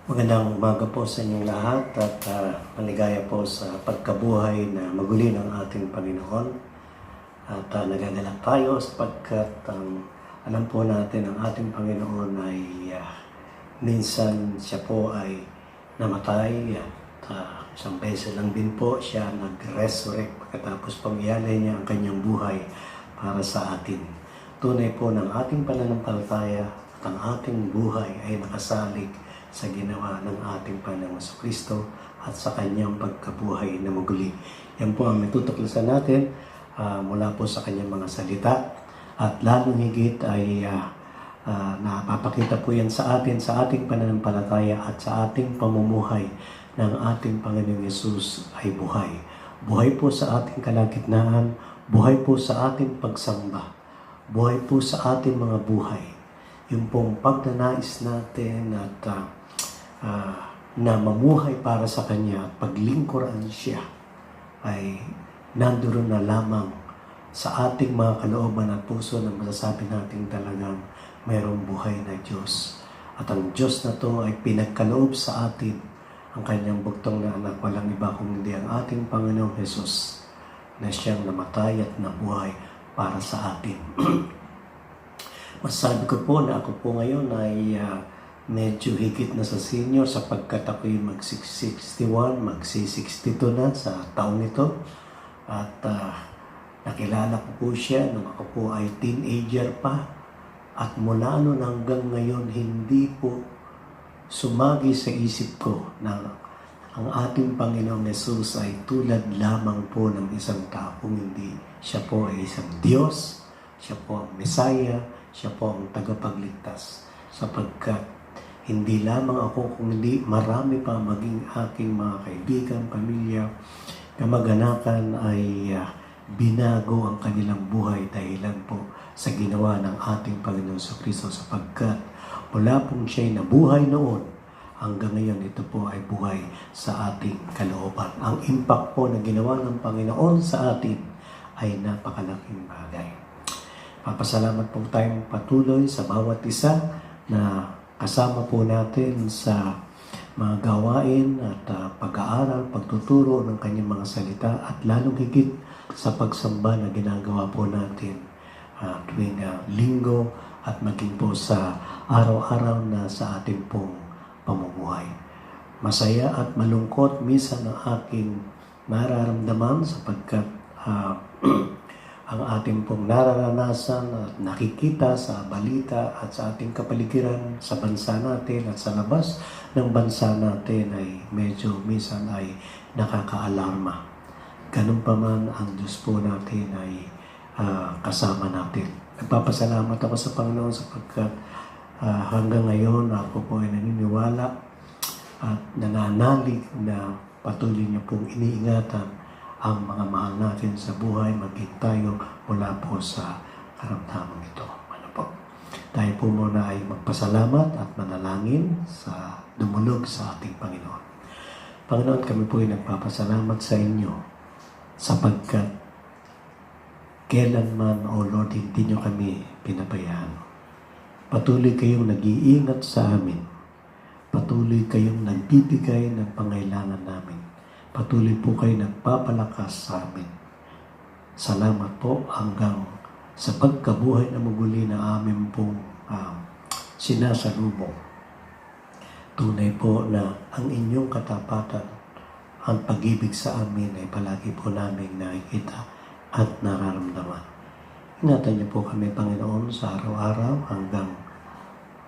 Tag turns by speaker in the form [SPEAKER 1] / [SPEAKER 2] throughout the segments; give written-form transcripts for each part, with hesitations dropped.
[SPEAKER 1] Magandang umaga po sa inyong lahat at maligaya po sa pagkabuhay na maguli ng ating Panginoon. At nagagalak tayo sapagkat alam po natin ang ating Panginoon ay minsan siya po ay namatay at isang beses lang din po siya nag-resurrect pagkatapos pangyalay niya ang kanyang buhay para sa atin. Tunay po ng ating pananampalataya at ang ating buhay ay nakasalig sa ginawa ng ating Panginoong Kristo at sa kanyang pagkabuhay na muli. Yan po ang matutuklasan natin mula po sa kanyang mga salita at lalong higit ay napapakita po yan sa atin sa ating pananampalataya at sa ating pamumuhay ng ating Panginoong Yesus ay buhay. Buhay po sa ating kalagitnaan, buhay po sa ating pagsamba, buhay po sa ating mga buhay. Yung pong pagnanais natin at na mamuhay para sa Kanya at paglingkuran siya ay nandoon na lamang sa ating mga kalooban at puso na masasabi natin talagang mayroong buhay na Diyos. At ang Diyos na to ay pinagkaloob sa atin ang Kanyang bugtong na anak, walang iba kung hindi ang ating Panginoong Jesus na siyang namatay at nabuhay para sa atin. Masasabi ko po na ako po ngayon ay medyo higit na sa senior sapagkat ako'y mag-61, magsi-62 na sa taong ito. At nakilala ko po siya nung ako po ay teenager pa. At mula noon hanggang ngayon, hindi po sumagi sa isip ko na ang ating Panginoong Jesus ay tulad lamang po ng isang tao. Kung hindi, siya po ay isang Diyos, siya po ang Mesaya, siya po ang tagapagligtas. Sapagkat hindi lamang ako, kung hindi marami pa maging aking mga kaibigan, pamilya, kamag-anakan ay binago ang kanilang buhay dahilan po sa ginawa ng ating Panginoon sa Kristo sapagkat mula pong siya'y nabuhay noon hanggang ngayon ito po ay buhay sa ating kalooban. Ang impact po na ginawa ng Panginoon sa atin ay napakalaking bagay. Papasalamat po tayong patuloy sa bawat isa na kasama po natin sa mga gawain at pag-aaral, pagtuturo ng kanyang mga salita at lalong higit sa pagsamba na ginagawa po natin tuwing linggo at maging po sa araw-araw na sa ating pong pamumuhay. Masaya at malungkot minsan ang aking nararamdaman sapagkat ang ating pong nararanasan at nakikita sa balita at sa ating kapaligiran sa bansa natin at sa labas ng bansa natin ay medyo minsan ay nakakaalarma. Ganun pa man ang Diyos po natin ay kasama natin. Nagpapasalamat ako sa Panginoon sapagkat hanggang ngayon ako po ay naniniwala at nananalig na patuloy niyo pong iniingatan ang mga mahal natin sa buhay, maging tayo mula po sa karamdaman ito. Ano po? Tayo po muna ay magpasalamat at manalangin sa dumulog sa ating Panginoon. Panginoon, kami po ay nagpapasalamat sa inyo sapagkat kailanman, O Lord, hindi nyo kami pinabayaan. Patuloy kayong nag-iingat sa amin. Patuloy kayong nagbibigay ng pangailangan namin. Patuloy po kayo nagpapalakas sa amin. Salamat po hanggang sa pagkabuhay na muli na amin pong sinasalubong. Tunay po na ang inyong katapatan, ang pag-ibig sa amin ay palagi po namin nakikita at nararamdaman. Ingatan niyo po kami, Panginoon, sa araw-araw hanggang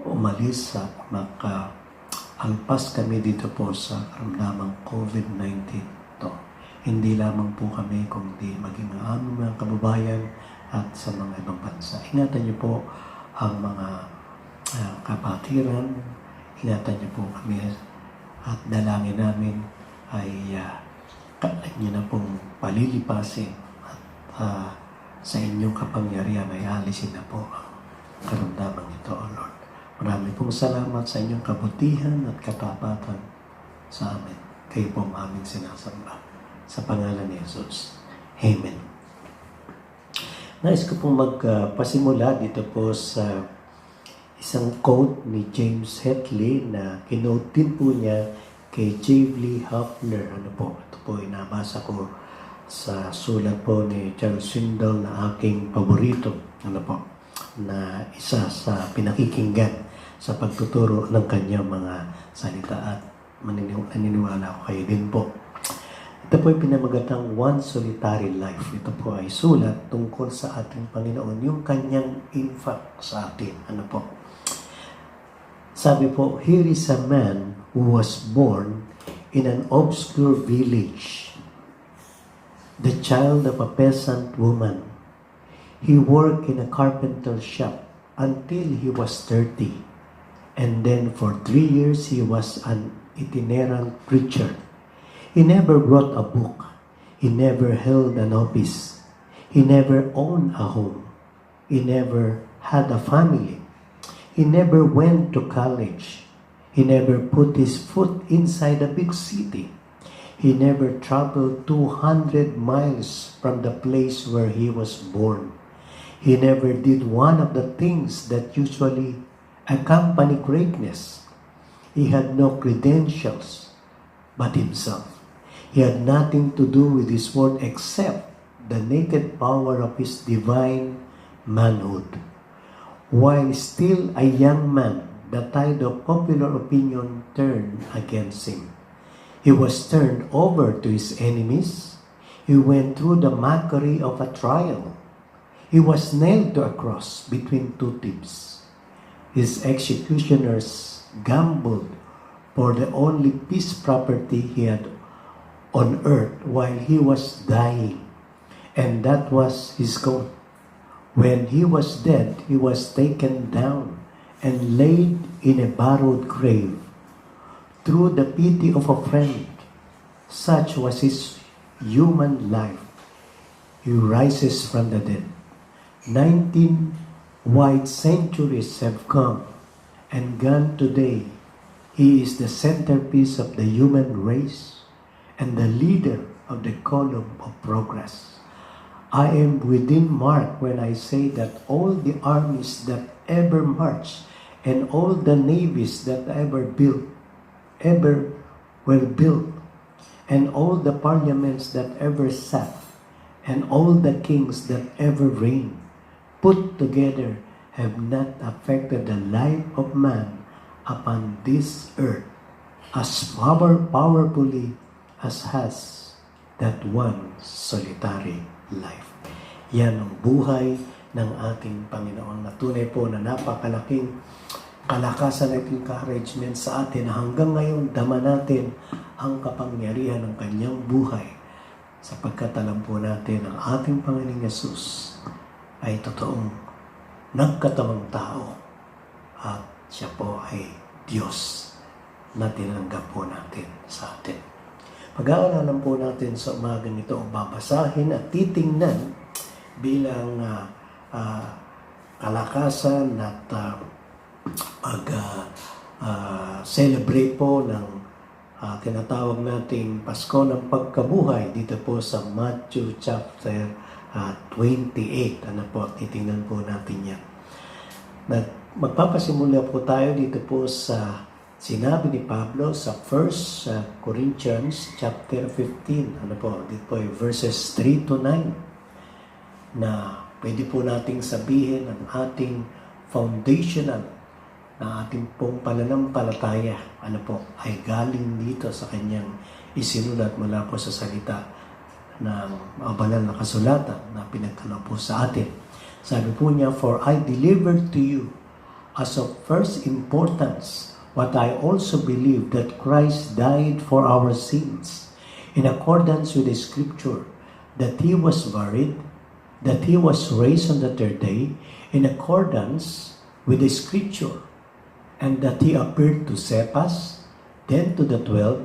[SPEAKER 1] umalis at alpas kami dito po sa karamdamang COVID-19 to. Hindi lamang po kami kundi maging ang aming mga kababayan at sa mga ibang bansa. Ingatan niyo po ang mga kapatiran. Ingatan niyo po kami at dalangin namin ay kailan niyo na pong palilipasin at sa inyong kapangyarihan ay alisin na po ang karamdaman ito, O Lord. Marami pong salamat sa inyong kabutihan at katapatan sa amin. Kayo po ang aming sinasamba. Sa pangalan ni Jesus. Amen. Nais ko pong magpasimula dito po sa isang quote ni James Hetley na kinote din po niya kay J.V. Hafner. Ano po, ito po inabasa ko sa sulat po ni Charles Swindoll na aking paborito. Ano po, na isa sa pinakikinggan sa pagtuturo ng kanyang mga salita at naniniwala ko kayo din po. Ito po ay pinamagatang One Solitary Life. Ito po ay sulat tungkol sa ating Panginoon, yung kanyang impact sa atin. Ano po? Sabi po, here is a man who was born in an obscure village, the child of a peasant woman. He worked in a carpenter shop until he was 30. And then for 3 years, he was an itinerant preacher. He never wrote a book. He never held an office. He never owned a home. He never had a family. He never went to college. He never put his foot inside a big city. He never traveled 200 miles from the place where he was born. He never did one of the things that usually accompany greatness. He had no credentials but himself. He had nothing to do with his word except the naked power of his divine manhood. While still a young man, the tide of popular opinion turned against him. He was turned over to his enemies. He went through the mockery of a trial. He was nailed to a cross between two thieves. His executioners gambled for the only piece property he had on earth while he was dying, and that was his goal. When he was dead, he was taken down and laid in a borrowed grave. Through the pity of a friend, such was his human life, he rises from the dead. 19 white centuries have come and gone today. He is the centerpiece of the human race and the leader of the column of progress. I am within mark when I say that all the armies that ever marched and all the navies that ever were built, and all the parliaments that ever sat, and all the kings that ever reigned, put together have not affected the life of man upon this earth as powerfully as has that one solitary life. Yan ang buhay ng ating Panginoon na tunay po na napakalaking kalakasan at encouragement sa atin na hanggang ngayon dama natin ang kapangyarihan ng kanyang buhay sapagkat alam po natin ang ating Panginoong Yesus ay totoong nagkatamang tao at siya po ay Diyos na tinanggap po natin sa atin. Pag-aaralan po natin sa umagang ito ang babasahin at titingnan bilang kalakasan at celebrate po ng tinatawag nating Pasko ng Pagkabuhay dito po sa Matthew chapter 28. Ano po, titingnan po natin yan. Magpapasimula po tayo dito po sa sinabi ni Pablo sa 1 Corinthians chapter 15. Ano po, dito po verses 3 to 9 na pwede po nating sabihin ang ating foundational na ating pong pananampalataya ay galing dito sa kanyang isinulat mula po sa salita ng banal na kasulatan na pinagkaloob po sa atin. Sabi po niya, "For I delivered to you as of first importance what I also believe, that Christ died for our sins in accordance with the Scripture, that He was buried, that He was raised on the third day in accordance with the Scripture, and that He appeared to Cephas, then to the 12,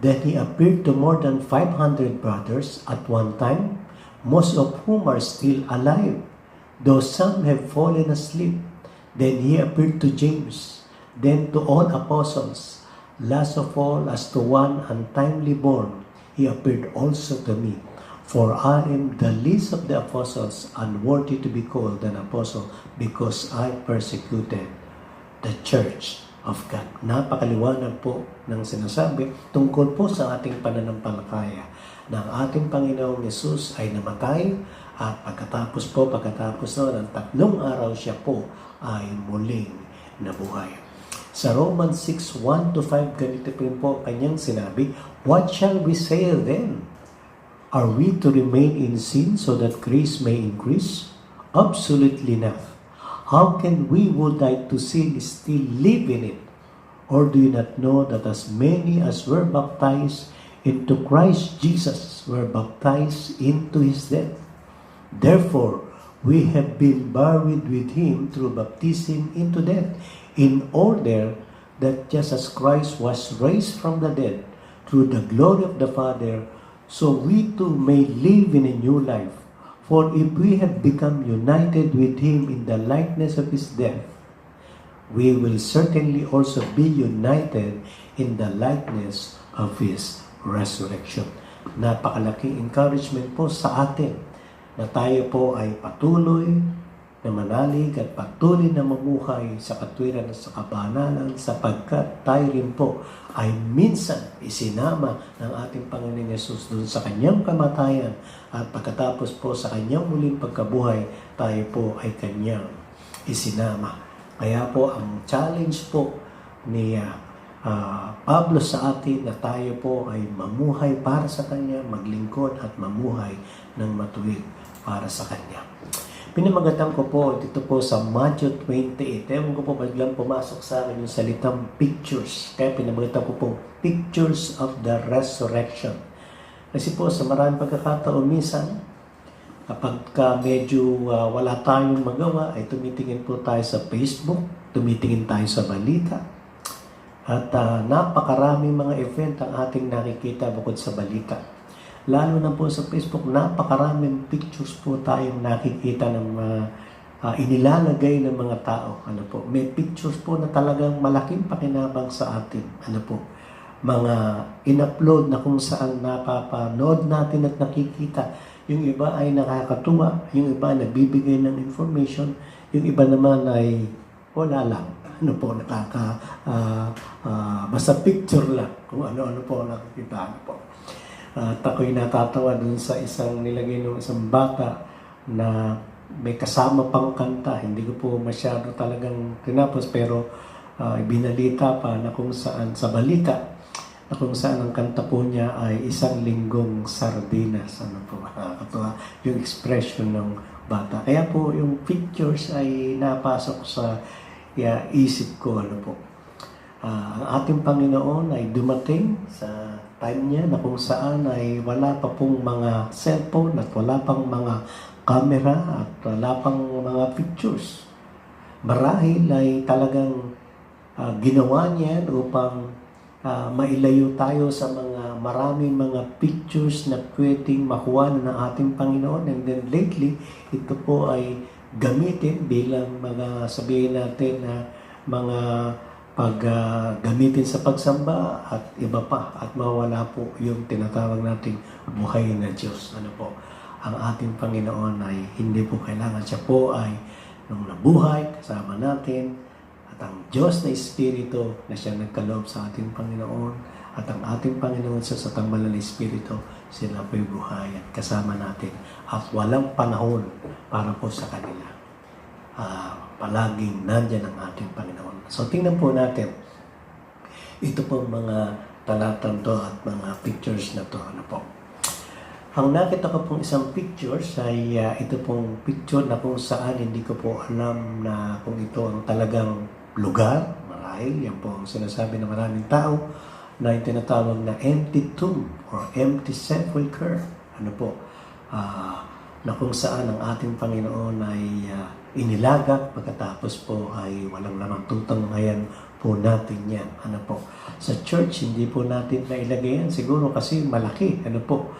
[SPEAKER 1] then He appeared to more than 500 brothers at one time, most of whom are still alive, though some have fallen asleep. Then He appeared to James, then to all apostles. Last of all, as to one untimely born, He appeared also to me. For I am the least of the apostles, unworthy to be called an apostle, because I persecuted the Church of God. Napakaliwanag po ng sinasabi tungkol po sa ating pananampalataya na ang ating Panginoong Yesus ay namatay at pagkatapos noon ng 3 araw siya po ay muling nabuhay. Sa Romans 6:1-5, ganito po kanyang sinabi, "What shall we say then? Are we to remain in sin so that grace may increase? Absolutely not. How can we who died to sin still live in it? Or do you not know that as many as were baptized into Christ Jesus were baptized into His death? Therefore, we have been buried with Him through baptism into death, in order that just as Christ was raised from the dead through the glory of the Father, so we too may live in a new life. For if we have become united with Him in the likeness of His death, we will certainly also be united in the likeness of His resurrection." Napakalaking encouragement po sa atin na tayo po ay patuloy na manalig at patuloy na mamuhay sa katwiran at sa kabanalan, sapagkat tayo rin po ay minsan isinama ng ating Panginoon Yesus doon sa kanyang kamatayan, at pagkatapos po sa kanyang muling pagkabuhay, tayo po ay kanyang isinama. Kaya po ang challenge po ni Pablo sa atin na tayo po ay mamuhay para sa kanya, maglingkod at mamuhay ng matuwid para sa kanya. Pinamagatan ko po dito po sa Matthew 28. Ewan ko po biglang pumasok sa akin yung salitang pictures. Kaya pinamagatan ko po pictures of the resurrection. Kasi po sa maraming pagkakataon minsan, kapag medyo wala tayong magawa, ay tumitingin po tayo sa Facebook, tumitingin tayo sa balita. At napakaraming mga event ang ating nakikita bukod sa balita. Lalo na po sa Facebook, napakaraming pictures po tayong nakikita ng inilalagay ng mga tao. Ano po? May pictures po na talagang malaking pakinabang sa atin. Ano po? Mga in-upload na kung saan napapanood natin at nakikita. Yung iba ay nakakatuwa, yung iba ay nagbibigay ng information, yung iba naman ay wala lang. Ano po, basta picture lang kung ano-ano po nakikita. Ano po. At ako'y natatawa dun sa isang nilagay ng isang bata na may kasama pang kanta. Hindi ko po masyado talagang tinapos, pero ibinalita pa na kung saan, sa balita, na kung saan ang kanta po niya ay isang linggong sardinas. Ano po, nakakatuwa yung expression ng bata. Kaya po yung pictures ay napasok sa isip ko. Ano po. Ang ating Panginoon ay dumating sa time niya na kung saan ay wala pa pong mga cellphone at wala pang mga camera at wala pang mga pictures. Marahil ay talagang ginawa niya upang mailayo tayo sa mga maraming mga pictures na pwedeng makuha ng ating Panginoon. And then lately, ito po ay gamitin bilang mga sabihin natin na mga gamitin sa pagsamba at iba pa, at mawala po yung tinatawag nating buhay na Diyos. Ano po? Ang ating Panginoon ay hindi po kailangan. Siya po ay nung nabuhay kasama natin, at ang Diyos na Espiritu na siya nagkaloob sa ating Panginoon, at ang ating Panginoon sa Banal na Espiritu, sila po'y buhay at kasama natin, at walang panahon para po sa kanila. Palaging nandyan ang ating Panginoon. So, tingnan po natin ito pong mga talatang to at mga pictures na to. Ano po? Ang nakita ko pong isang pictures ay ito pong picture na kung saan hindi ko po alam na kung ito ang talagang lugar. Marahil, yan po ang sinasabi ng maraming tao na yung tinatawag na empty tomb or empty sepulcher. Ano po? Na kung saan ang ating Panginoon ay inilagak, pagkatapos po ay walang lamang tutunghayan po natin yan. Ano po? Sa church, hindi po natin nailagay yan. Siguro kasi malaki. Ano po?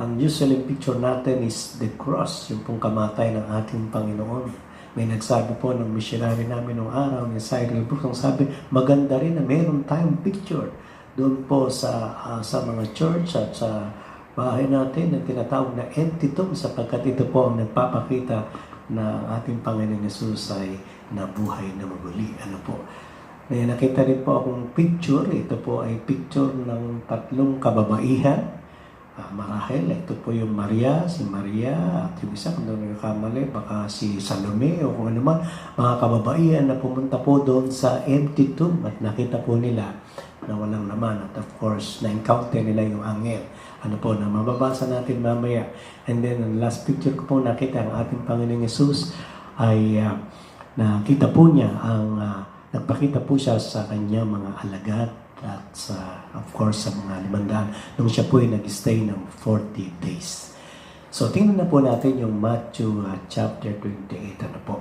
[SPEAKER 1] Ang usually picture natin is the cross, yung pong kamatay ng ating Panginoon. May nagsabi po ng missionary namin noong araw, ni Cyril Brooks, ang sabi, maganda rin na meron tayong picture doon po sa mga church at sa bahay natin na tinatawag na empty tomb, sapagkat ito po ang nagpapakita na ating Panginoon Yesus ay na buhay na maguli. Ano po? May nakita rin po akong picture. Ito po ay picture ng tatlong kababaihan. Marahil, ito po yung si Maria, at yung isa, kung doon nagkakamali, baka si Salome o kung ano man, mga kababaihan na pumunta po doon sa empty tomb at nakita po nila na walang laman. At of course, na-encounter nila yung angel. Ano po, na mababasa natin mamaya. And then, ang last picture ko po nakita, ang ating Panginoong Yesus ay nakita po niya, nagpakita po siya sa kanyang mga alagad at of course sa mga 500 nung siya po ay nag-stay ng 40 days. So, tingnan na po natin yung Matthew chapter 28. Ano po?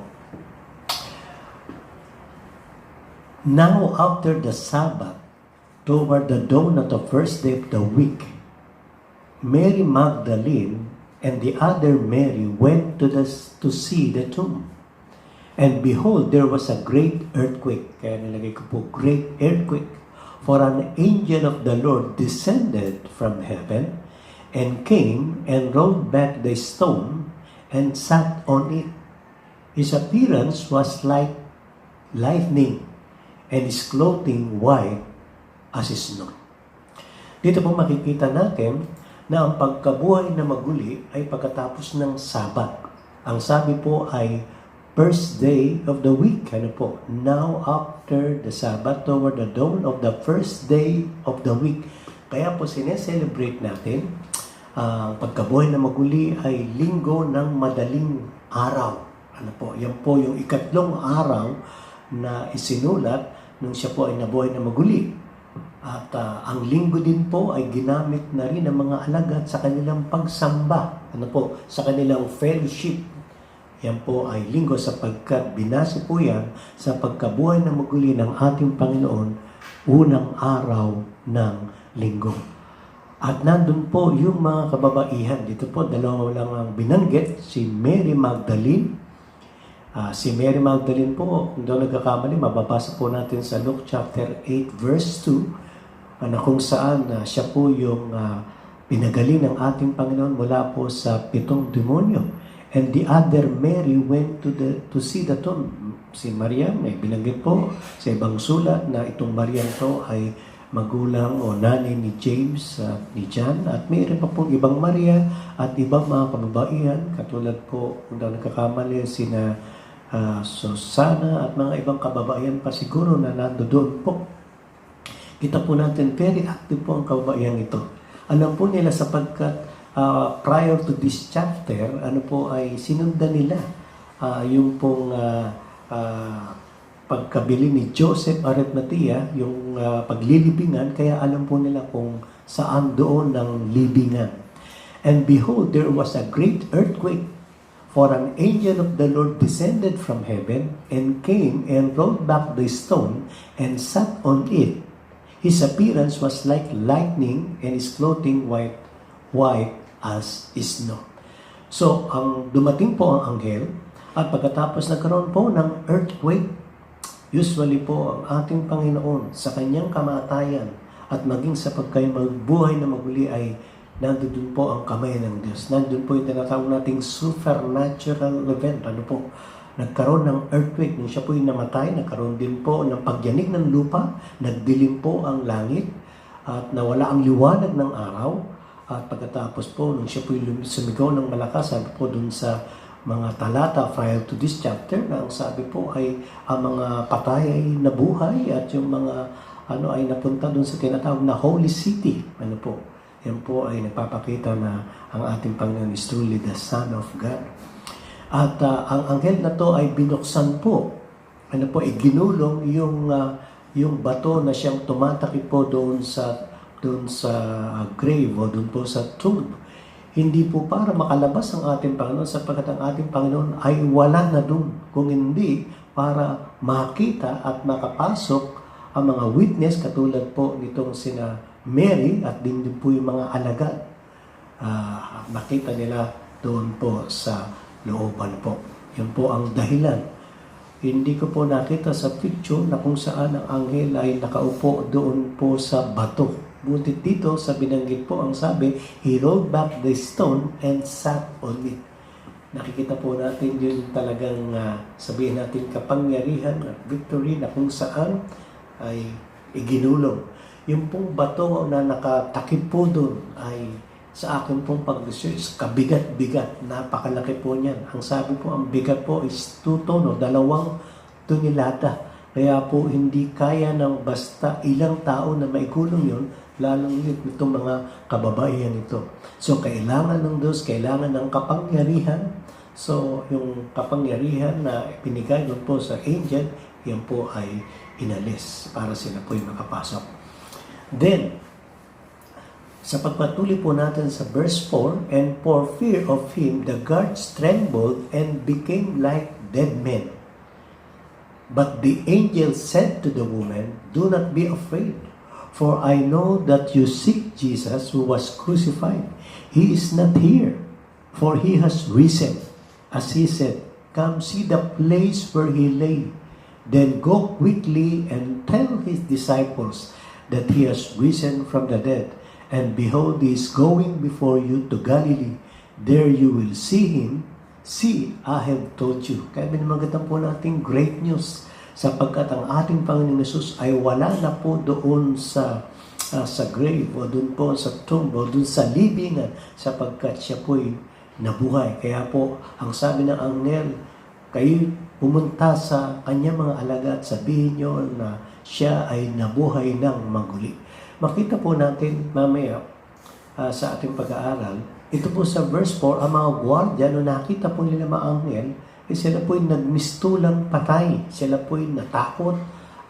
[SPEAKER 1] Now, after the Sabbath, toward the dawn of the first day of the week, Mary Magdalene and the other Mary went to see the tomb. And behold, there was a great earthquake. Kaya nilagay ko po, great earthquake. For an angel of the Lord descended from heaven and came and rolled back the stone and sat on it. His appearance was like lightning and his clothing white as snow. Dito po makikita natin na ang pagkabuhay na maguli ay pagkatapos ng Sabat. Ang sabi po ay first day of the week. Ano po? Now after the Sabbath, toward the dawn of the first day of the week. Kaya po sineselebrate natin ang pagkabuhay na maguli ay linggo ng madaling araw. Ano po? Yan po yung ikatlong araw na isinulat nung siya po ay nabuhay na maguli. At ang linggo din po ay ginamit na rin ng mga alagad sa kanilang pagsamba. Ano po? Sa kanilang fellowship. Yan po ay linggo sapagkat binase po yan sa pagkabuhay na maguli ng ating Panginoon unang araw ng linggo. At nandun po yung mga kababaihan. Dito po, dalawa lang ang binanggit, si Mary Magdalene. Si Mary Magdalene po, kung doon nagkakamali, mababasa po natin sa Luke chapter 8 verse 2, na kung saan siya po yung pinagaling ng ating Panginoon mula po sa 7 demonyo. And the other Mary went to see the tomb. Si Maria, may binanggit po sa ibang sulat na itong Maria to ay magulang o nanay ni James at ni John. At mayroon pa pong ibang Maria at ibang mga kababaihan. Katulad po, kung daw nagkakamali, sina Susana at mga ibang kababaihan pa siguro na nandoon po. Kita po natin, very active po ang kababaihan ito. Alam po nila sapagkat prior to this chapter, ano po ay sinundan nila yung pong pagkabili ni Joseph Arimathea, yung paglilibingan, kaya alam po nila kung saan doon ng libingan. And behold, there was a great earthquake, for an angel of the Lord descended from heaven and came and rolled back the stone and sat on it. His appearance was like lightning and his clothing white as snow. So, dumating po ang anghel at pagkatapos nagkaroon po ng earthquake, usually po ang ating Panginoon sa kanyang kamatayan at maging sa pagkabuhay na maguli ay nandun po ang kamay ng Diyos. Nandun po yung tinatawag nating supernatural event. Ano po? Nagkaroon ng earthquake. Nung siya po yung namatay, nagkaroon din po ng pagyanig ng lupa, nagdilim po ang langit, at nawala ang liwanag ng araw. At pagkatapos po, nung siya po sumigaw ng malakas, sabi po dun sa mga talata prior to this chapter, na ang sabi po ay ang mga patay ay nabuhay at yung mga ay napunta dun sa tinatawag na Holy City. Ano po? Yan po ay nagpapakita na ang ating Panginoon is truly the Son of God. At ang anghel na to ay binuksan po. Ano po? Ginulong yung bato na siyang tumatakip po doon sa grave o doon po sa tomb. Hindi po para makalabas ang ating Panginoon sapagkat ang ating Panginoon ay wala na doon. Kung hindi, para makita at makapasok ang mga witness katulad po nitong sina Mary at din po yung mga alagad. Makita nila doon po sa looban po. Yan po ang dahilan. Hindi ko po nakita sa picture na kung saan ang anghel ay nakaupo doon po sa bato. Butit dito sa binanggit po ang sabi, he rolled back the stone and sat on it. nakikita po natin yun talagang sabihin natin kapangyarihan at victory na kung saan ay iginulong. Yung pong bato na nakatakip po doon ay sa akin pong pag-research, kabigat-bigat, napakalaki po niyan. Ang sabi po, ang bigat po is 2 tono, 2 tonelada. Kaya po hindi kaya ng basta ilang tao na maigulong yun, lalong itong mga kababaihan ito. So, kailangan ng Diyos, kailangan ng kapangyarihan. So, yung kapangyarihan na pinigay doon po sa angel, yan po ay inalis para sila po yung makapasok. Then, sa pagpatuloy po natin sa verse 4, and for fear of him, the guards trembled and became like dead men. But the angel said to the woman, do not be afraid, for I know that you seek Jesus who was crucified. He is not here, for he has risen. As he said, come see the place where he lay. Then go quickly and tell his disciples that he has risen from the dead. And behold, he is going before you to Galilee. There you will see him. See, I have told you. Kaya binamagatan po natin great news sapagkat ang ating Panginoong Yesus ay wala na po doon sa grave o doon po sa tomb o doon sa libingan sapagkat siya po'y nabuhay. Kaya po, ang sabi ng anghel, kayo pumunta sa kanyang mga alagad, sabihin nyo na siya ay nabuhay ng maguli. Makita po natin mamaya sa ating pag-aaral, ito po sa verse 4, ang mga gwardiya, no nakita po nila mga anghel, sila po'y nagmistulang patay. Sila po'y natakot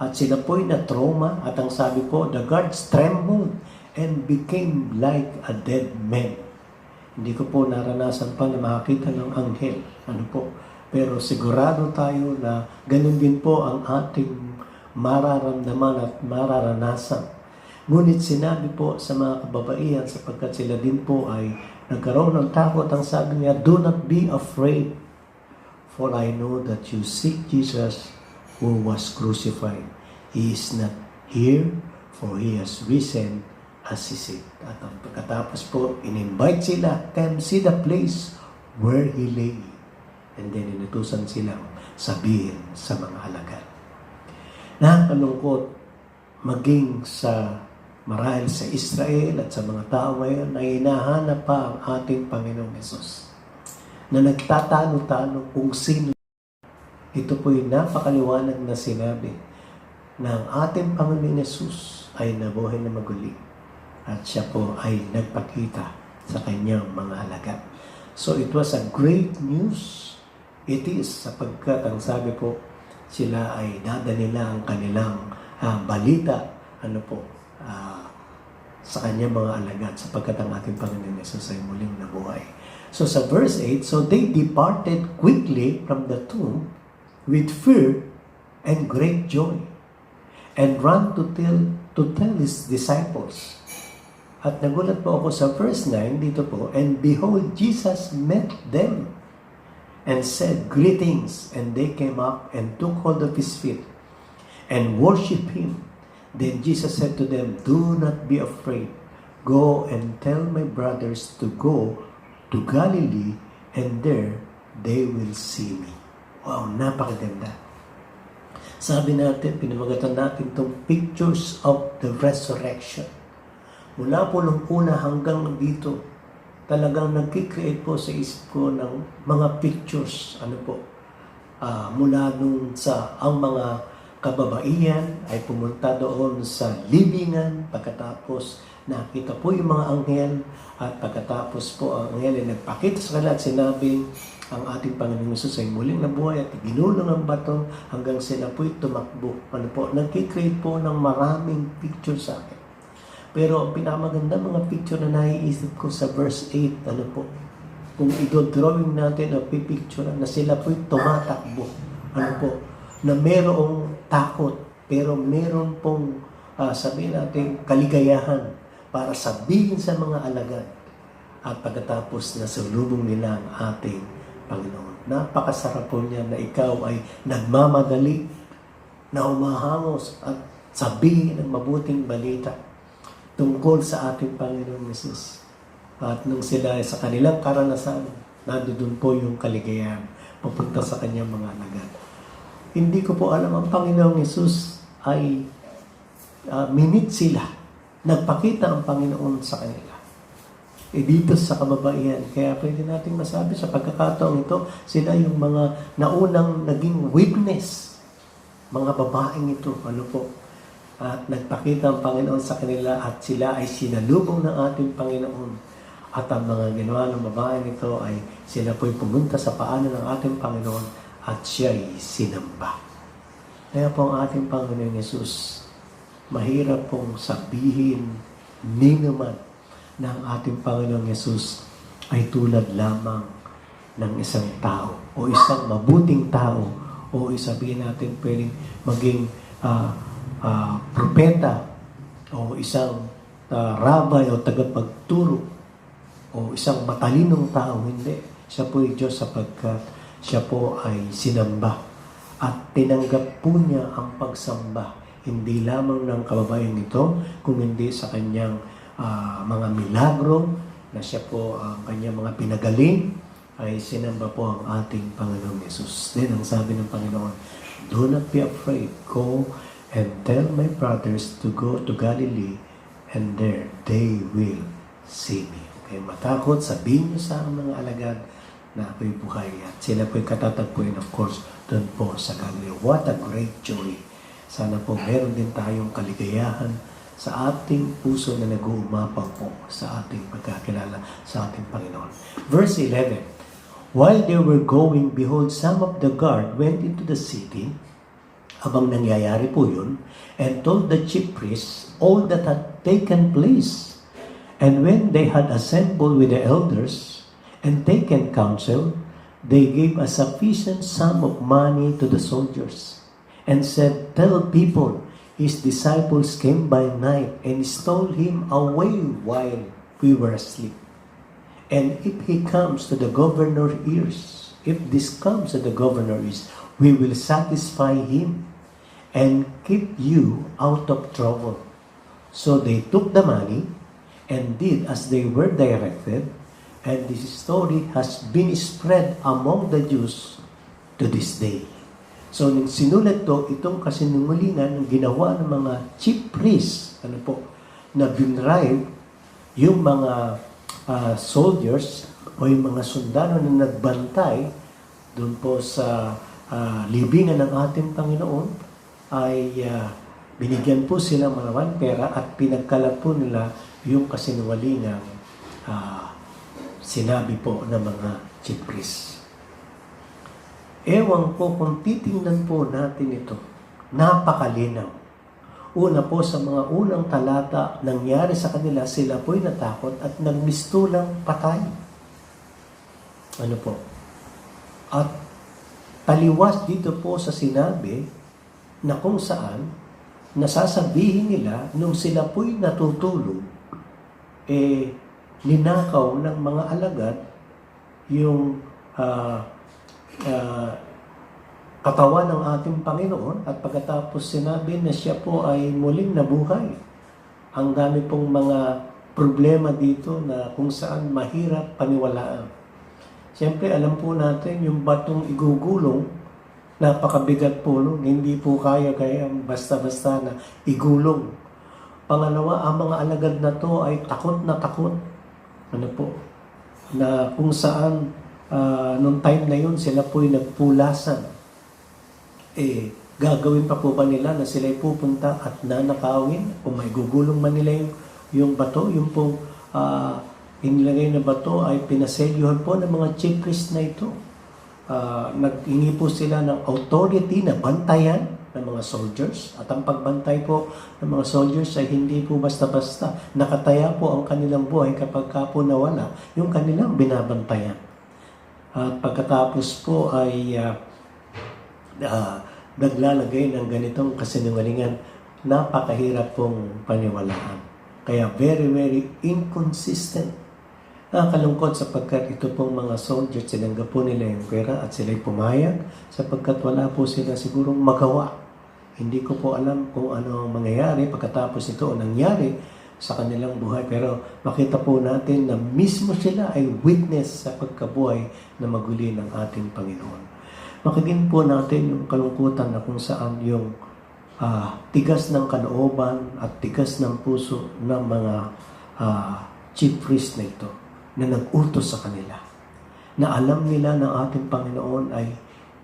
[SPEAKER 1] at sila po'y na-trauma. At ang sabi po, the guards trembled and became like a dead man. Hindi ko po naranasan pa na makakita ng anghel. Ano po? Pero sigurado tayo na ganun din po ang ating mararamdaman at mararanasan. Ngunit sinabi po sa mga kababaihan sapagkat sila din po ay nagkaroon ng takot. Ang sabi niya, do not be afraid, for I know that you seek Jesus who was crucified. He is not here, for he has risen as he said. At pagkatapos po, in-invite sila, come see the place where he lay. And then inutusan silang sabihin sa mga alagad. Nakakalungkot maging sa marahil sa Israel at sa mga tao ngayon na hinahanap pa ang ating Panginoong Yesus. Na nagtatalo-talo kung sino. Ito po'y napakaliwanag na sinabi na ang ating Panginoong Yesus ay nabuhay na maguli. At siya po ay nagpakita sa kanyang mga alagad. So it was a great news. It is sapagkat ang sabi po, sila ay dadalila ang kanilang balita sa kanyang mga alagad sapagkat ang ating Panginoon Yesus ay muling nabuhay. So sa verse 8, so they departed quickly from the tomb with fear and great joy and ran to tell his disciples. At nagulat po ako sa verse 9 dito po, and behold, Jesus met them and said, greetings. And they came up and took hold of his feet and worshiped him. Then Jesus said to them, do not be afraid. Go and tell my brothers to go to Galilee, and there they will see me. Wow, napakaganda. Sabi natin, pinamagatan natin itong pictures of the resurrection. Mula po nung una hanggang dito, talagang nag-create po sa isip ko ng mga pictures, mula nung sa ang mga kababaihan ay pumunta doon sa libingan, pagkatapos nakita po yung mga anghel, at pagkatapos po ang anghel ay nagpakita sa kanila at sinabing ang ating Panginoong Yesus ay muling nabuhay at ginulong ang bato hanggang sila po'y tumakbo. Nag-create po ng maraming picture sa akin. Pero ang pinakamaganda mga picture na naiisip ko sa verse 8, kung i-drawing natin o pipicture na sila po'y tumatakbo. Na merong takot, pero meron pong sabihin natin kaligayahan para sabihin sa mga alagad at pagkatapos na salubong nila ang ating Panginoon. Napakasarap po niya na ikaw ay nagmamadali na umahangos at sabihin ang mabuting balita tungkol sa ating Panginoong Yesus. At nung sila sa kanilang karanasan, Nandoon po yung kaligayahan papunta sa kanyang mga alagad. Hindi ko po alam, ang Panginoong Yesus ay minit sila. Nagpakita ang Panginoon sa kanila. Dito sa kababaihan, kaya pwede nating masabi sa pagkakataong ito, sila yung mga naunang naging witness. Mga babaeng ito, ano po, at nagpakita ang Panginoon sa kanila at sila ay sinalubong ng ating Panginoon. At ang mga ginawa ng babaeng ito ay sila po'y pumunta sa paanan ng ating Panginoon at siya'y sinamba. Kaya po ang ating Panginoon Yesus, mahirap pong sabihin ni naman na ang ating Panginoong Yesus ay tulad lamang ng isang tao o isang mabuting tao o isabihin natin pwedeng maging propeta o isang rabay o tagapagturo o isang matalinong tao. Hindi. Siya po ay Diyos sapagkat siya po ay sinamba at tinanggap po niya ang pagsamba hindi lamang ng kababayan ito kung hindi sa kanyang mga milagro na siya po ang kanyang mga pinagaling ay sinamba po ang ating Panginoong Yesus. Then ang sabi ng Panginoon, do not be afraid, go and tell my brothers to go to Galilee and there they will see me. Kaya matakot, sabihin niyo sa mga alagad na ako'y buhay at sila po'y katatagpuin of course doon po sa Galilee. What a great joy! Sana po meron din tayong kaligayahan sa ating puso na nag-uumapaw po sa ating pagkakilala sa ating Panginoon. Verse 11, while they were going, behold, some of the guard went into the city, habang nangyayari po yun, and told the chief priests all that had taken place. And when they had assembled with the elders and taken counsel, they gave a sufficient sum of money to the soldiers, and said, tell people, his disciples came by night and stole him away while we were asleep. And if he comes to the governor's ears, if this comes to the governor's ears, we will satisfy him and keep you out of trouble. So they took the money and did as they were directed, and this story has been spread among the Jews to this day. So, nung sinulat to, itong kasinungalingan ng ginawa ng mga chief priests, na binribe yung mga soldiers o yung mga sundalo na nagbantay doon po sa libingan ng ating Panginoon, ay binigyan po sila malawan pera at pinagkalat po nila yung kasinungalingang sinabi po ng mga chief priests. Ewan po kung titingnan po natin ito, napakalinaw. Una po sa mga unang talata, nangyari sa kanila, sila po'y natakot at nagmistulang patay. Ano po? At taliwas dito po sa sinabi na kung saan nasasabihin nila nung sila po'y natutulog, ninakaw ng mga alagad yung katawan ng ating Panginoon at pagkatapos sinabi na siya po ay muling nabuhay. Ang dami pong mga problema dito na kung saan mahirap paniwalaan. Siyempre, alam po natin yung batong igugulong, napakabigat po, no? Hindi po kaya basta-basta na igulong. Pangalawa, ang mga alagad na to ay takot na takot. Ano po? Na kung saan nung time na yun, sila po'y nagpulasan. Gagawin pa po ba nila na sila'y pupunta at nanakawin? O may gugulong man nila yung bato, yung pong inilagay na bato ay pinaselyuhan po ng mga chief priests na ito. Naghingi po sila ng authority na bantayan ng mga soldiers. At ang pagbantay po ng mga soldiers ay hindi po basta-basta. Nakataya po ang kanilang buhay kapag ka po nawala yung kanilang binabantayan. At pagkatapos po ay naglalagay ng ganitong kasinungalingan, napakahirap pong paniwalaan. Kaya very, very inconsistent. Nakakalungkot sapagkat ito pong mga soldiers, sinanggap po nila yung pera at sila'y pumayag sapagkat wala po sila sigurong magawa. Hindi ko po alam kung ano ang mangyayari pagkatapos ito o nangyari sa kanilang buhay. Pero makita po natin na mismo sila ay witness sa pagkabuhay na maguli ng ating Panginoon. Makikita po natin yung kalungkutan na kung saan yung tigas ng kalooban at tigas ng puso ng mga chief priest na ito na nag-utos sa kanila. Na alam nila ng ating Panginoon ay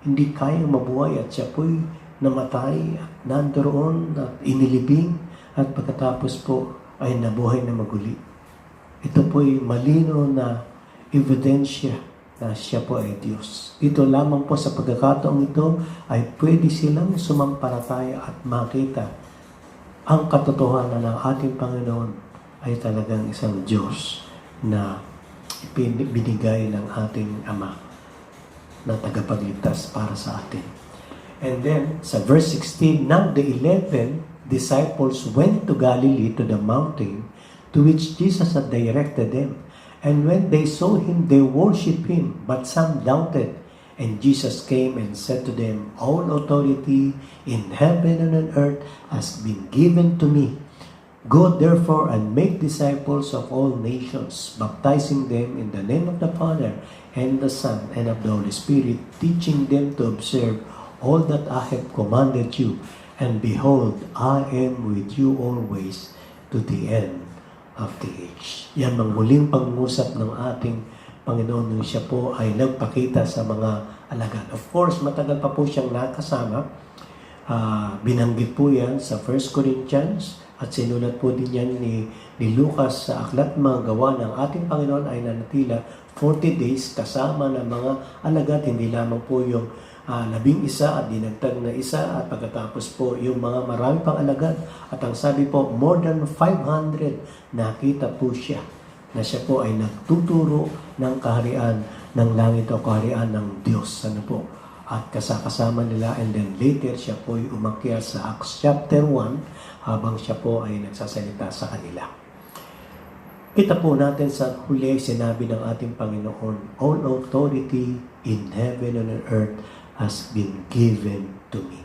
[SPEAKER 1] hindi kayang mabuhay at siya po'y namatay at nandoon at inilibing at pagkatapos po ay nabuhay na maguli. Ito po'y malino na ebidensya na siya po ay Diyos. Dito lamang po sa pagkakataong ito ay pwede silang sumampalataya at makita ang katotohanan ng ating Panginoon ay talagang isang Diyos na binigay ng ating Ama na tagapagligtas para sa atin. And then, sa verse 16, now the 11 disciples went to Galilee to the mountain to which Jesus had directed them. And when they saw him, they worshipped him, but some doubted. And Jesus came and said to them, all authority in heaven and on earth has been given to me. Go therefore and make disciples of all nations, baptizing them in the name of the Father and the Son and of the Holy Spirit, teaching them to observe all that I have commanded you. And behold, I am with you always to the end of the age. Yan ang muling pangusap ng ating Panginoon nung siya po ay nagpakita sa mga alagad. Of course, matagal pa po siyang nakasama. Binanggit po yan sa 1 Corinthians at sinulat po din yan ni Lucas sa Aklat Mga Gawa ng ating Panginoon ay nanatila 40 days kasama ng mga alagad. Hindi lamang po yung 11 at dinagdag na isa at pagkatapos po yung mga marami pang alagad. At ang sabi po, more than 500 nakita po siya na siya po ay nagtuturo ng kaharian ng langit o kaharian ng Diyos. Ano po? At kasama nila and then later siya po ay umakyat sa Acts chapter 1 habang siya po ay nagsasalita sa kanila. Kita po natin sa huli sinabi ng ating Panginoon, all authority in heaven and on earth has been given to me.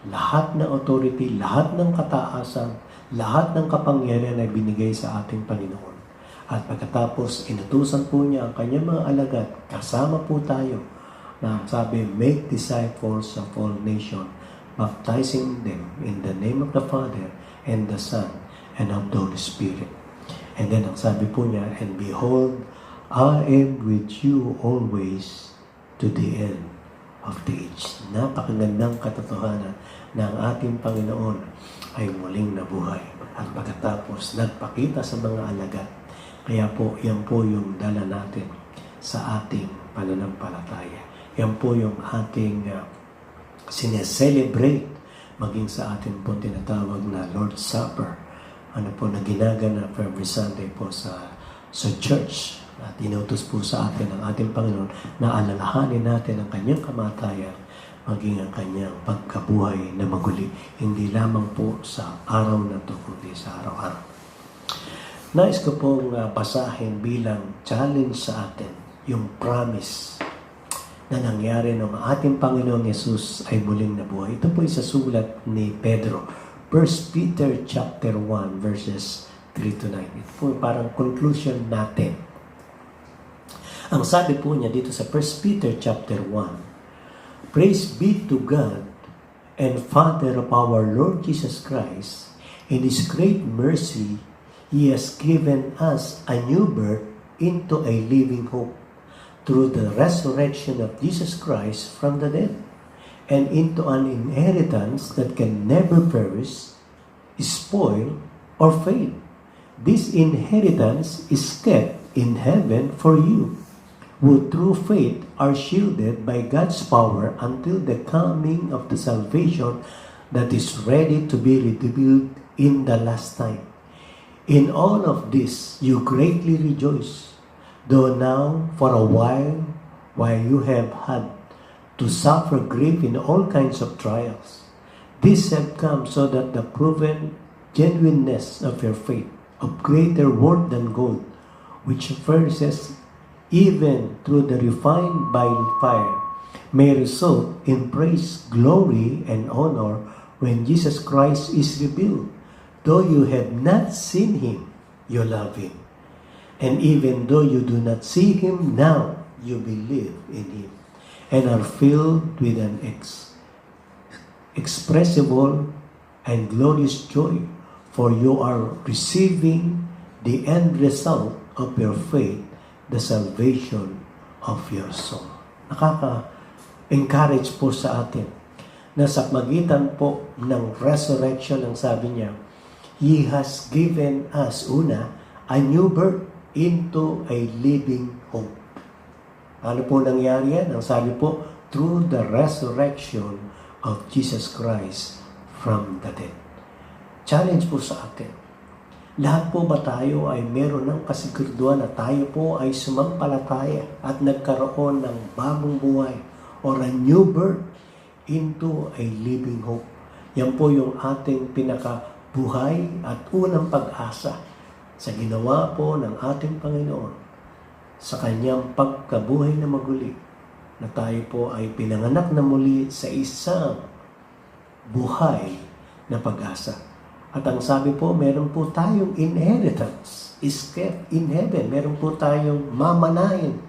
[SPEAKER 1] Lahat ng authority, lahat ng kataasan, lahat ng kapangyarihan ay binigay sa ating Panginoon. At pagkatapos, inutusan po niya ang kanyang mga alagad, kasama po tayo, na sabi, make disciples of all nations, baptizing them in the name of the Father and the Son and of the Holy Spirit. And then, ang sabi po niya, and behold, I am with you always to the end of the age. Napakagandang katotohanan na ang ating Panginoon ay muling nabuhay. At pagkatapos, nagpakita sa mga alagad. Kaya po, yan po yung dala natin sa ating pananampalataya. Yan po yung ating sineselebrate maging sa ating po tinatawag na Lord's Supper. Ano po na ginaganap every Sunday po sa church. At inutos po sa atin ng ating Panginoon na alalahanin natin ang kanyang kamatayan maging ang kanyang pagkabuhay na maguli. Hindi lamang po sa araw na ito, kundi sa araw-araw. Nais ko pong basahin bilang challenge sa atin yung promise na nangyari ng ating Panginoong Yesus ay muling nabuhay. Ito po sa sulat ni Pedro. 1 Peter chapter 1 verses 3 to 9. Ito po parang conclusion natin. Ang sabi po niya dito sa 1 Peter chapter 1, praise be to God and Father of our Lord Jesus Christ. In His great mercy, He has given us a new birth into a living hope through the resurrection of Jesus Christ from the dead, and into an inheritance that can never perish, spoil, or fade. This inheritance is kept in heaven for you, who through faith are shielded by God's power until the coming of the salvation that is ready to be revealed in the last time. In all of this you greatly rejoice, though now for a while you have had to suffer grief in all kinds of trials. These have come so that the proven genuineness of your faith, of greater worth than gold, which perishes even through the refined by fire, may result in praise, glory, and honor when Jesus Christ is revealed. though you have not seen him, you love him. And even though you do not see him now, you believe in him and are filled with an expressible and glorious joy, for you are receiving the end result of your faith, the salvation of your soul. Nakaka-encourage po sa atin na sa magitan po ng resurrection, ang sabi niya, He has given us, una, a new birth into a living hope. Ano po nangyari yan? Ang sabi po, through the resurrection of Jesus Christ from the dead. Challenge po sa atin. Lahat po ba tayo ay meron ng kasiguraduhan na tayo po ay sumampalataya at nagkaroon ng bagong buhay or a new birth into a living hope? Yan po yung ating pinakabuhay at unang pag-asa sa ginawa po ng ating Panginoon sa kanyang pagkabuhay na maguli, na tayo po ay pinanganak na muli sa isang buhay na pag-asa. At ang sabi po, meron po tayong inheritance is kept in heaven. Meron po tayong mamanahin.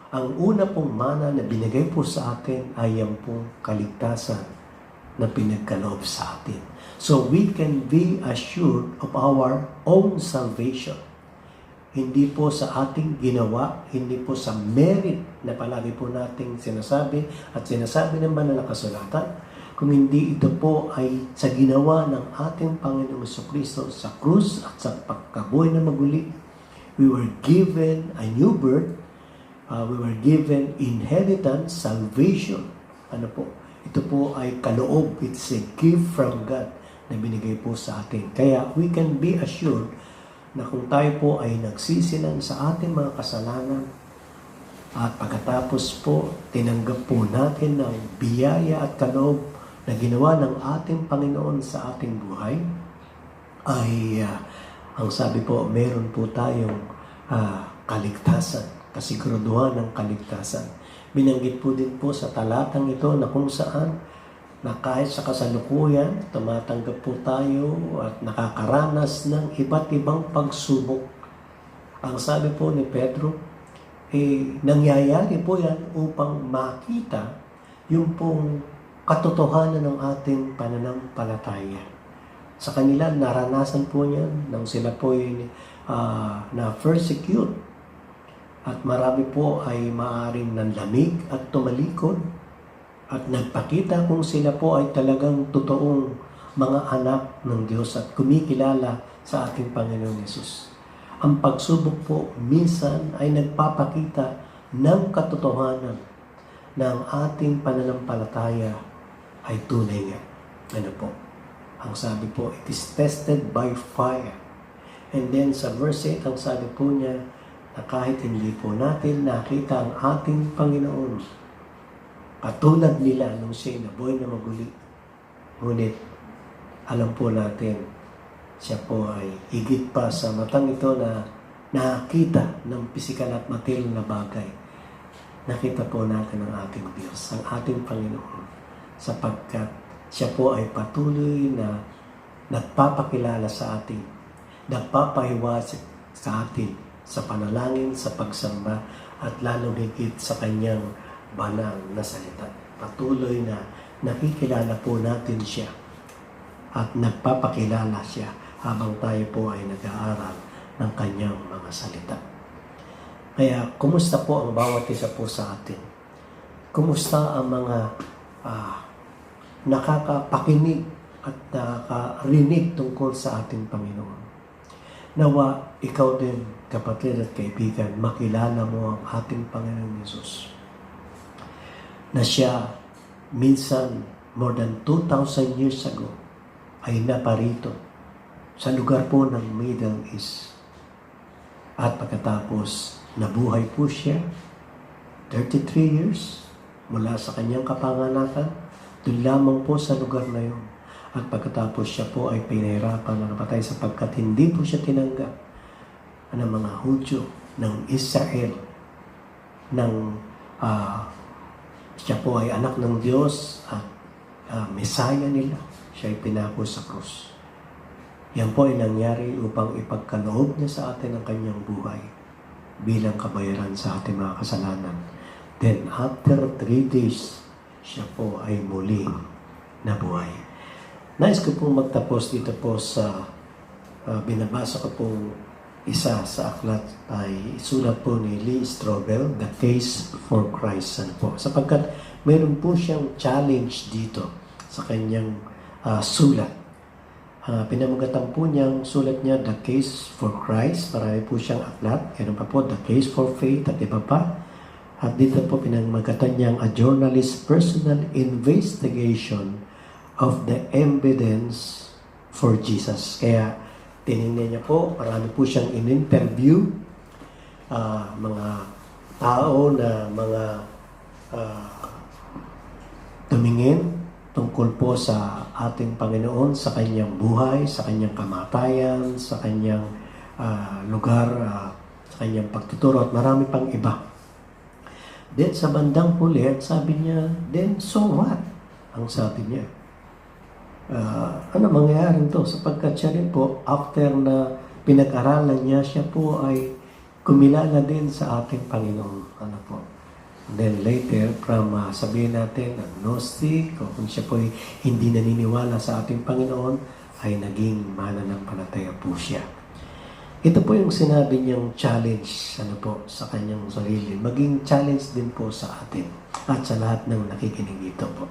[SPEAKER 1] Ang una pong mana na binigay po sa atin ay ang pong kaligtasan na pinagkaloob sa atin. So we can be assured of our own salvation. Hindi po sa ating ginawa, hindi po sa merit na palagi po nating sinasabi at sinasabi ng banal na kasulatan, kung hindi ito po ay sa ginawa ng ating Panginoong Jesucristo sa krus at sa pagkabuhay na maguli. We were given a new birth, we were given inheritance, salvation. Ano po? Ito po ay kaloob, it's a gift from God na binigay po sa atin. Kaya we can be assured na kung tayo po ay nagsisinan sa ating mga kasalanan at pagkatapos po tinanggap po natin ng biyaya at kaloob na ginawa ng ating Panginoon sa ating buhay, ay ang sabi po, meron po tayong kaligtasan, kasiguraduhan ng kaligtasan. Binanggit po din po sa talatang ito na kung saan na kahit sa kasalukuyan, tumatanggap po tayo at nakakaranas ng iba't ibang pagsubok. Ang sabi po ni Pedro, nangyayari po yan upang makita yung pong katotohanan ng ating pananampalataya. Sa kanila, naranasan po niyan nang sila po ay na-persecute at marami po ay maaring nanlamig at tumalikod at nagpakita kung sila po ay talagang totoong mga anak ng Diyos at kumikilala sa ating Panginoon Yesus. Ang pagsubok po minsan ay nagpapakita ng katotohanan na ang ating pananampalataya ay tunay nga. Ano po? Ang sabi po, it is tested by fire. And then sa verse 8, ang sabi po niya, na kahit hindi po natin nakita ang ating Panginoon, katulad nila nung siya'y nabuhay na maguli. Ngunit, alam po natin, siya po ay higit pa sa matang ito na nakita ng pisikal at material na bagay. Nakita po natin ang ating Diyos, ang ating Panginoon, sapagkat siya po ay patuloy na nagpapakilala sa atin, nagpapahiwatig sa atin sa panalangin, sa pagsamba, at lalong higit sa kanyang banal na salita. Patuloy na nakikilala po natin siya at nagpapakilala siya habang tayo po ay nag-aaral ng kanyang mga salita. Kaya, kumusta po ang bawat isa po sa atin? Kumusta ang mga nakakapakinig at nakakarinig tungkol sa ating Panginoon? Nawa, ikaw din, kapatid at kaibigan, makilala mo ang ating Panginoon Yesus. Na siya, minsan, more than 2,000 years ago, ay naparito sa lugar po ng Middle East. At pagkatapos, nabuhay po siya, 33 years, mula sa kanyang kapanganakan, doon lamang po sa lugar na yun. At pagkatapos siya po ay pinahirapan na napatay sapagkat hindi po siya tinanggap ng mga Hudyo ng Israel siya po ay anak ng Diyos at Mesaya nila. Siya ay pinako sa krus. Yan po ay nangyari upang ipagkaloob niya sa atin ang kanyang buhay bilang kabayaran sa ating mga kasalanan. Then after 3 days, siya po ay muli nabuhay. Nais ko pong magtapos dito po sa binabasa ko pong isa sa aklat ay sulat po ni Lee Strobel, The Case for Christ. Ano po? Sapagkat meron po siyang challenge dito sa kanyang sulat. Pinamagatan po niyang sulat niya, The Case for Christ. Marami po siyang aklat. Meron pa po, The Case for Faith at iba pa. At dito po pinamagatan niyang A Journalist's Personal Investigation of the Evidence for Jesus. Kaya tinignan niya po, marami po siyang in-interview, mga tao na mga tumingin tungkol po sa ating Panginoon, sa kanyang buhay, sa kanyang kamatayan, sa kanyang lugar, sa kanyang pagtuturo at marami pang iba. Then sa bandang huli, sabi niya, then so what? Ang sabi niya. Ano mangyayari to? Sapagkat siya rin po, after na pinag-aralan niya, siya po ay kumilala din sa ating Panginoon. Ano po? Then later, from sabihin natin, agnostic, o kung siya po ay hindi naniniwala sa ating Panginoon, ay naging mananampalataya po siya. Ito po yung sinabi niyang challenge sa kanyang sarili. Maging challenge din po sa atin at sa lahat ng nakikinig dito po.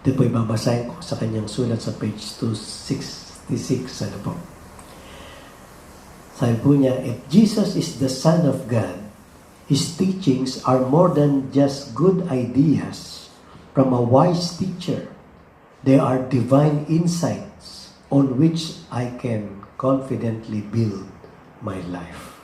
[SPEAKER 1] Ito po ibabasahin ko sa kanyang sulat sa page 266. Sabi po niya, if Jesus is the Son of God, His teachings are more than just good ideas from a wise teacher. They are divine insights on which I can confidently build my life.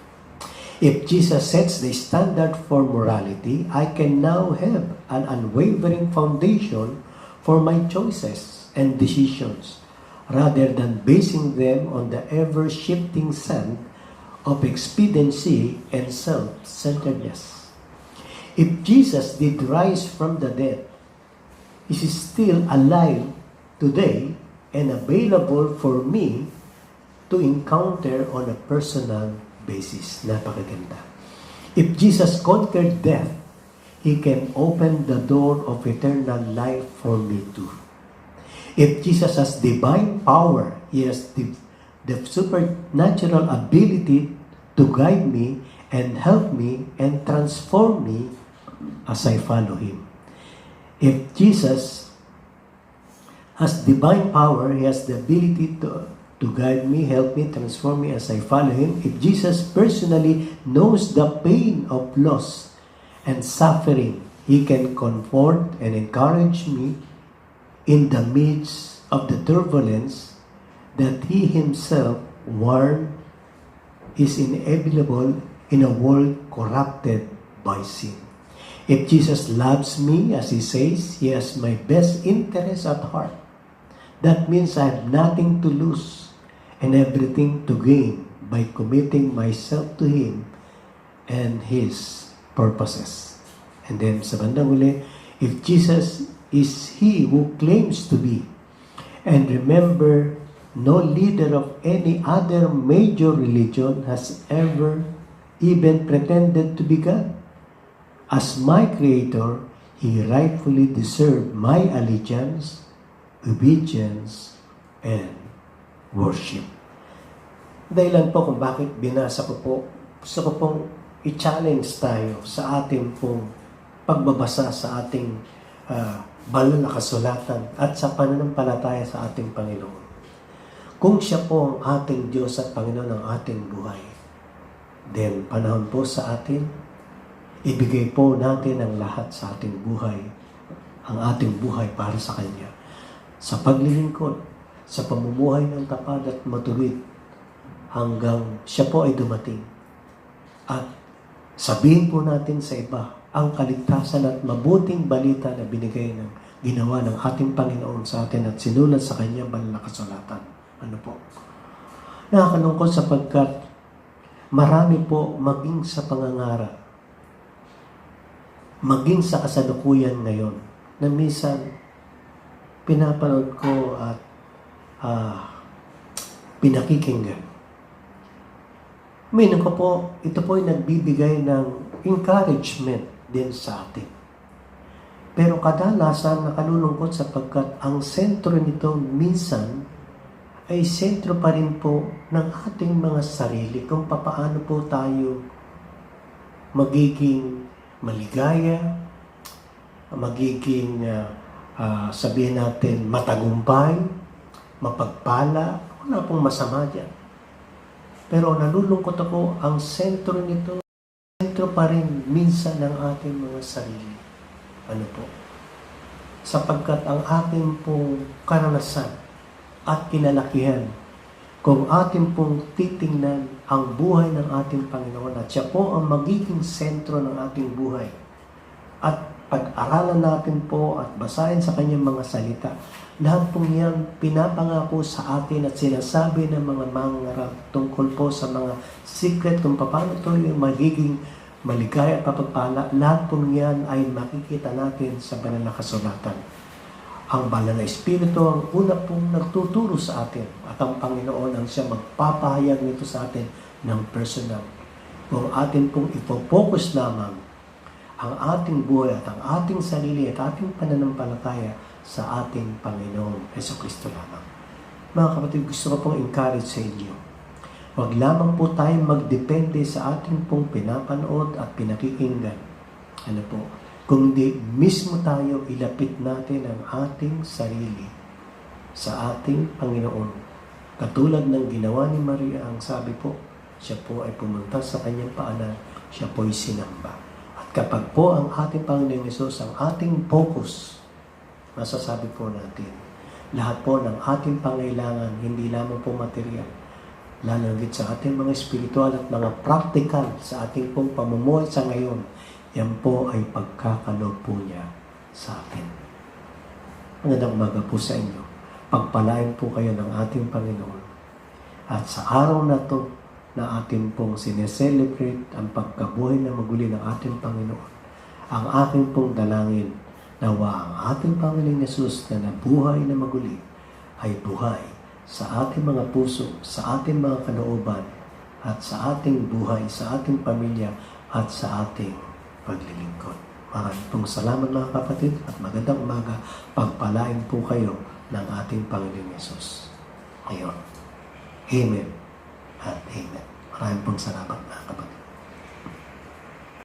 [SPEAKER 1] If Jesus sets the standard for morality, I can now have an unwavering foundation for my choices and decisions, rather than basing them on the ever-shifting sand of expediency and self-centeredness. If Jesus did rise from the dead, He is still alive today and available for me to encounter on a personal basis. Napakaganda. If Jesus conquered death, He can open the door of eternal life for me too. If Jesus has divine power, He has the supernatural ability to guide me and help me and transform me as I follow Him. If Jesus has divine power, He has the ability to guide me, help me, transform me as I follow Him. If Jesus personally knows the pain of loss and suffering, He can comfort and encourage me in the midst of the turbulence that He Himself warned is inevitable in a world corrupted by sin. If Jesus loves me, as He says, He has my best interest at heart. That means I have nothing to lose and everything to gain by committing myself to Him and His purposes. And then sa bandang uli, if Jesus is He who claims to be, and remember, no leader of any other major religion has ever even pretended to be God. As my Creator, He rightfully deserved my allegiance, obedience, and worship. Dahilan po kung bakit binasa ko po, gusto ko pong i-challenge tayo sa ating pong pagbabasa sa ating banal na kasulatan at sa pananampalataya sa ating Panginoon. Kung siya po ang ating Diyos at Panginoon ng ating buhay, then panahon po sa atin, ibigay po natin ang lahat sa ating buhay, ang ating buhay para sa Kanya. Sa paglilingkod, sa pamumuhay ng tapat at matuwid, hanggang siya po ay dumating. At sabihin po natin sa iba, ang kaligtasan at mabuting balita na binigay ng ginawa ng ating Panginoon sa atin at sinulat sa Kanyang banal na kasulatan. Ano po? Nakakalungkot sapagkat marami po maging sa pangangarap, maging sa kasalukuyan ngayon, na minsan pinapanood ko at pinakikinggan. Meaning ko po, ito po ay nagbibigay ng encouragement din sa atin. Pero kadalasan nakalulungkot sapagkat ang sentro nito minsan ay sentro pa rin po ng ating mga sarili kung papaano po tayo magiging maligaya, magiging sabihin natin matagumpay, mapagpala, wala pong masama dyan. Pero nalulungkot ako, ang sentro nito, sentro pa rin minsan ng ating mga sarili. Ano po? Sapagkat ang ating pong karanasan at kinalakihan, kung ating pong titingnan ang buhay ng ating Panginoon at siya po ang magiging sentro ng ating buhay. At pag-aralan natin po at basahin sa kanyang mga salita, lahat pong yan pinapangako sa atin at sinasabi ng mga mangarap tungkol po sa mga secret kung paano ito yung magiging maligaya at papagpala. Lahat pong yan ay makikita natin sa banal na kasulatan. Ang banal na Espiritu ang una pong nagtuturo sa atin at ang Panginoon ang siya magpapahayag nito sa atin ng personal. Kung atin pong ipopokus lamang ang ating buhay at ang ating sarili at ating pananampalataya sa ating Panginoong Jesucristo lamang. Mga kapatid, gusto ko pong encourage sa inyo. Huwag lamang po tayong magdepende sa ating pong pinapanood at pinakikinggan. Ano po? Kung di mismo tayo ilapit natin ang ating sarili sa ating Panginoon. Katulad ng ginawa ni Maria, ang sabi po, siya po ay pumunta sa kanyang paanan, siya po ay sinamba. At kapag po ang ating Panginoong Hesus ang ating focus, masasabi po natin, lahat po ng ating pangailangan, hindi lamang po material, lalagit sa ating mga spiritual at mga practical sa ating pong pamumuhay sa ngayon, yan po ay pagkakaloob po niya sa atin. Magandang umaga po sa inyo. Pagpalain po kayo ng ating Panginoon. At sa araw na to, na ating pong sineselebrate ang pagkabuhay na maguli ng ating Panginoon, ang aking pong dalangin, nawa ang ating Panginoong Yesus na nabuhay na maguli ay buhay sa ating mga puso, sa ating mga kalooban, at sa ating buhay, sa ating pamilya, at sa ating paglilingkod. Maraming pong salamat mga kapatid at magandang umaga. Pagpalain po kayo ng ating Panginoong Yesus. Ngayon. Amen at amen. Maraming pong salamat mga kapatid.